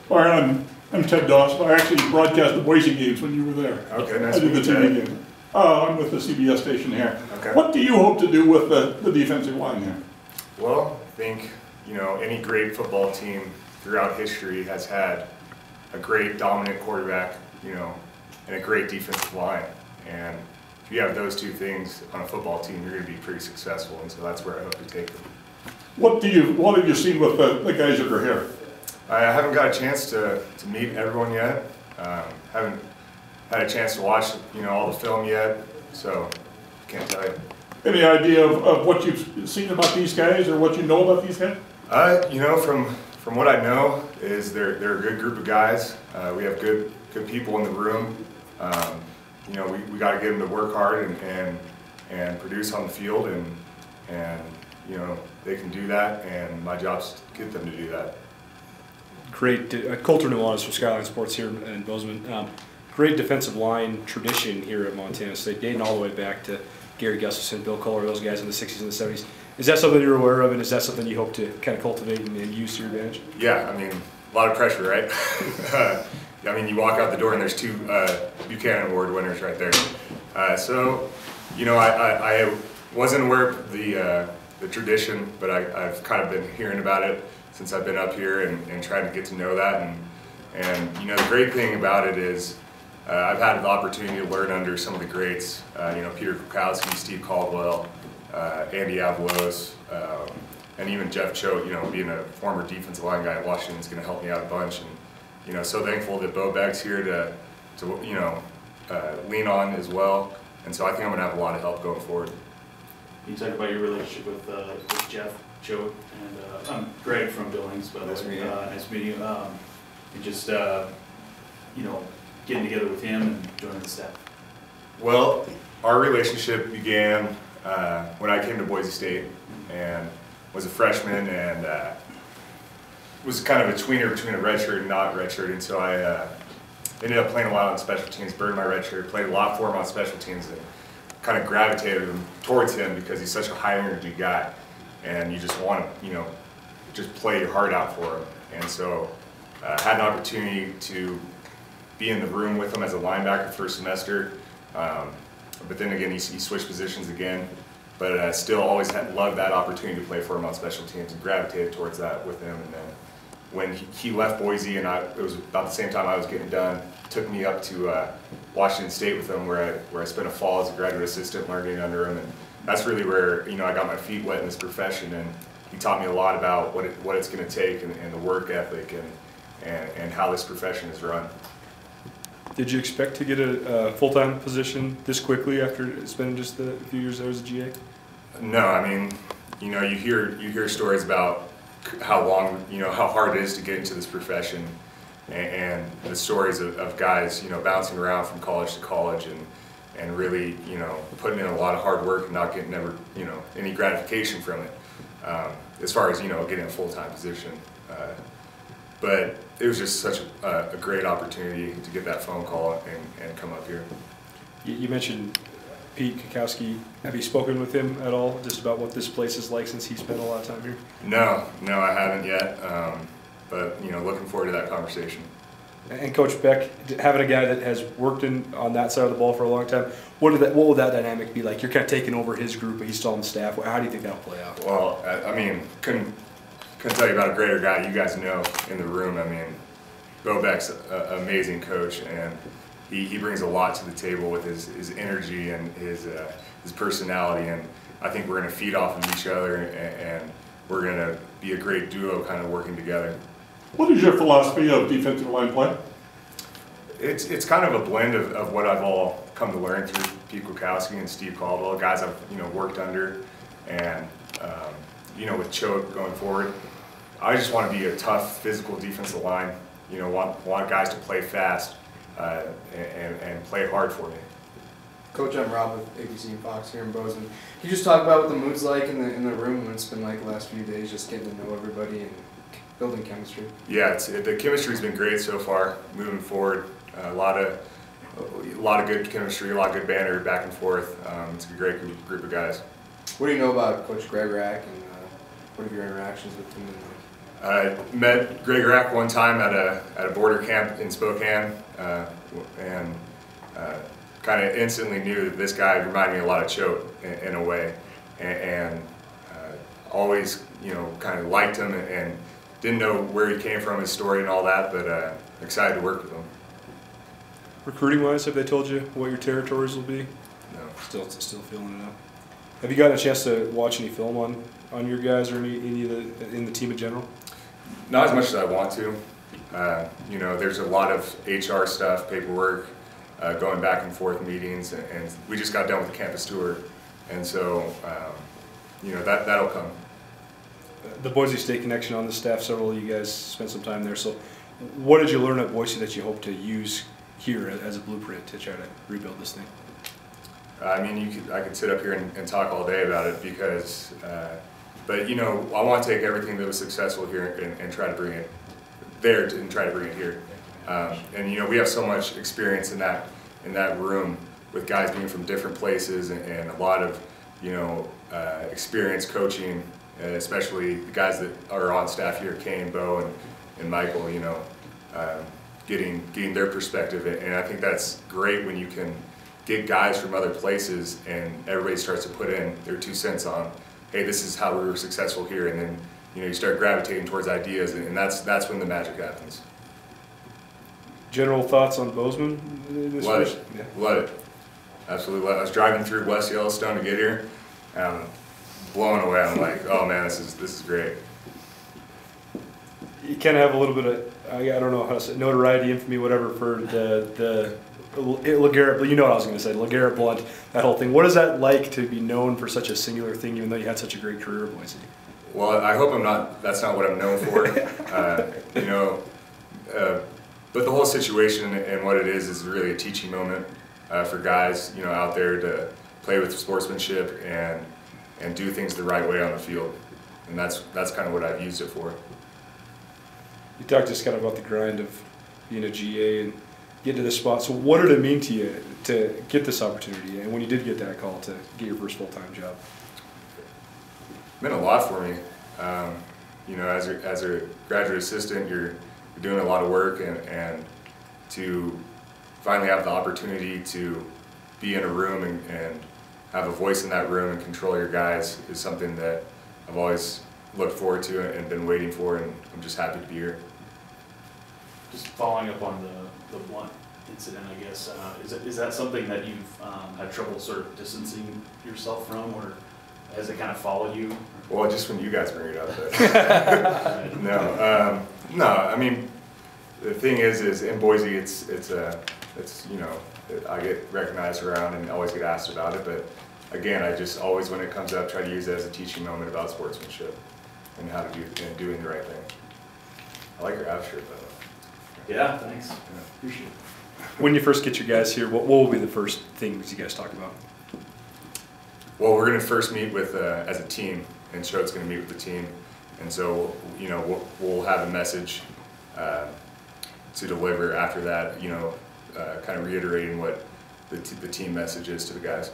Byron, I'm Ted Dawson. I actually broadcast the Boise games when you were there. Okay, nice I to did the meet TV you. game. I'm with the CBS station here. Okay. What do you hope to do with the defensive line here? Well, I think, any great football team throughout history has had a great dominant quarterback, and a great defensive line. And if you have those two things on a football team, you're going to be pretty successful. And so that's where I hope to take them. What have you seen with the guys that are here? I haven't got a chance to meet everyone yet. Haven't had a chance to watch, all the film yet. So can't tell you. Any idea of what you've seen about these guys or what you know about these guys? From what I know is they're a good group of guys. We have good people in the room. We got to get them to work hard and produce on the field, and they can do that, and my job's to get them to do that. Great. Coulter Nuanez from Skyline Sports here in Bozeman. Great defensive line tradition here at Montana State, dating all the way back to Gary Gustafson, Bill Kohler, those guys in the 60s and the 70s. Is that something you're aware of, and is that something you hope to kind of cultivate and use to your advantage? Yeah, a lot of pressure, right? You walk out the door and there's two Buchanan Award winners right there. I wasn't aware of the tradition, but I've kind of been hearing about it since I've been up here and trying to get to know that. And the great thing about it is I've had the opportunity to learn under some of the greats, Peter Kukowski, Steve Caldwell, Andy Avalos, and even Jeff Choate, being a former defensive line guy at Washington is going to help me out a bunch. And, so thankful that Bo Beck's here to lean on as well. And so I think I'm going to have a lot of help going forward. You talk about your relationship with Jeff Choate and I'm Greg from Billings, by the way. Nice to meet you. And just getting together with him and joining the staff. Well, our relationship began when I came to Boise State and was a freshman and was kind of a tweener between a redshirt and not redshirt, and so I ended up playing a lot on special teams, burned my redshirt, played a lot for him on special teams, and kind of gravitated towards him because he's such a high energy guy, and you just want to, just play your heart out for him. And so I had an opportunity to be in the room with him as a linebacker first semester, but then again he switched positions again, but still always loved that opportunity to play for him on special teams and gravitated towards that with him. And then when he left Boise, and it was about the same time I was getting done, took me up to Washington State with him, where I spent a fall as a graduate assistant learning under him, and that's really where I got my feet wet in this profession, and he taught me a lot about what it's going to take and the work ethic and how this profession is run. Did you expect to get a full-time position this quickly after spending just a few years there as a GA? No, you hear stories about how long, how hard it is to get into this profession, and the stories of guys, bouncing around from college to college and really, putting in a lot of hard work and not getting any gratification from it, as far as, getting a full-time position. But it was just such a great opportunity to get that phone call and come up here. You mentioned Pete Kukowski. Have you spoken with him at all just about what this place is like since he spent a lot of time here? No, I haven't yet, but looking forward to that conversation. And Coach Beck, having a guy that has worked on that side of the ball for a long time, what will that dynamic be like? You're kind of taking over his group, but he's still on the staff. How do you think that'll play out? Well, couldn't tell you about a greater guy you guys know in the room. Bo Beck's an amazing coach, and he brings a lot to the table with his energy and his personality, and I think we're going to feed off of each other, and we're going to be a great duo kind of working together. What is your philosophy of defensive line play? It's kind of a blend of what I've all come to learn through Pete Kukowski and Steve Caldwell, guys I've worked under, and with Choate going forward. I just want to be a tough, physical defensive line. Want guys to play fast and play hard for me. Coach, I'm Rob with ABC and Fox here in Bozeman. Can you just talk about what the mood's like in the room, when it's been like the last few days, just getting to know everybody and building chemistry? Yeah, the chemistry's been great so far. Moving forward, a lot of good chemistry, a lot of good banter back and forth. It's a great group of guys. What do you know about Coach Greg Rack, and what are your interactions with him? I met Greg Rack one time at a border camp in Spokane, and kind of instantly knew that this guy reminded me a lot of Choate in a way, and always, you know, kind of liked him and didn't know where he came from, his story and all that, but excited to work with him. Recruiting-wise, have they told you what your territories will be? No. Still feeling it out. Have you gotten a chance to watch any film on your guys or any of in the team in general? Not as much as I want to. You know, there's a lot of HR stuff, paperwork, going back and forth meetings, and we just got done with the campus tour, and so you know, that'll come. The Boise State connection on the staff, several of you guys spent some time there. So, what did you learn at Boise that you hope to use here as a blueprint to try to rebuild this thing? I mean, I could sit up here and talk all day about it because, but you know, I want to take everything that was successful here and try to bring it there and try to bring it here. And you know, we have so much experience in that room with guys being from different places and a lot of, you know, experience coaching, especially the guys that are on staff here, Kane, Bo, and Michael. You know, getting their perspective, and I think that's great when you can get guys from other places and everybody starts to put in their 2 cents on, hey, this is how we were successful here, and then you know, you start gravitating towards ideas, and that's when the magic happens. General thoughts on Bozeman? Love it. Yeah. Love it. Absolutely love it. I was driving through West Yellowstone to get here, and I'm blown away. I'm like, oh man, this is great. You kind of have a little bit of, I don't know how to say, notoriety, infamy, whatever, for the LeGarrette, you know what I was going to say, LeGarrette Blunt, that whole thing. What is that like to be known for such a singular thing, even though you had such a great career at Boise? Well, I hope that's not what I'm known for. You know, but the whole situation and what it is really a teaching moment for guys, you know, out there to play with sportsmanship and do things the right way on the field. And that's kind of what I've used it for. You talked just kind of about the grind of being a GA and getting to this spot. So what did it mean to you to get this opportunity, and when you did get that call to get your first full-time job? It meant a lot for me. You know, as a graduate assistant, you're doing a lot of work, and to finally have the opportunity to be in a room and have a voice in that room and control your guys is something that I've always looked forward to and been waiting for, and I'm just happy to be here. Just following up on the Blunt incident, I guess, is that something that you've had trouble sort of distancing yourself from, or has it kind of followed you? Well, just when you guys bring it up. But no, I mean, the thing is in Boise, it's you know, I get recognized around and always get asked about it, but again, I just always, when it comes up, try to use it as a teaching moment about sportsmanship and how to do and doing the right thing. I like your out shirt, though. Yeah, thanks. Yeah. Appreciate it. When you first get your guys here, what will be the first things you guys talk about? Well, we're going to first meet with as a team, and Choate's going to meet with the team, and so you know we'll have a message to deliver after that. You know, kind of reiterating what the team message is to the guys.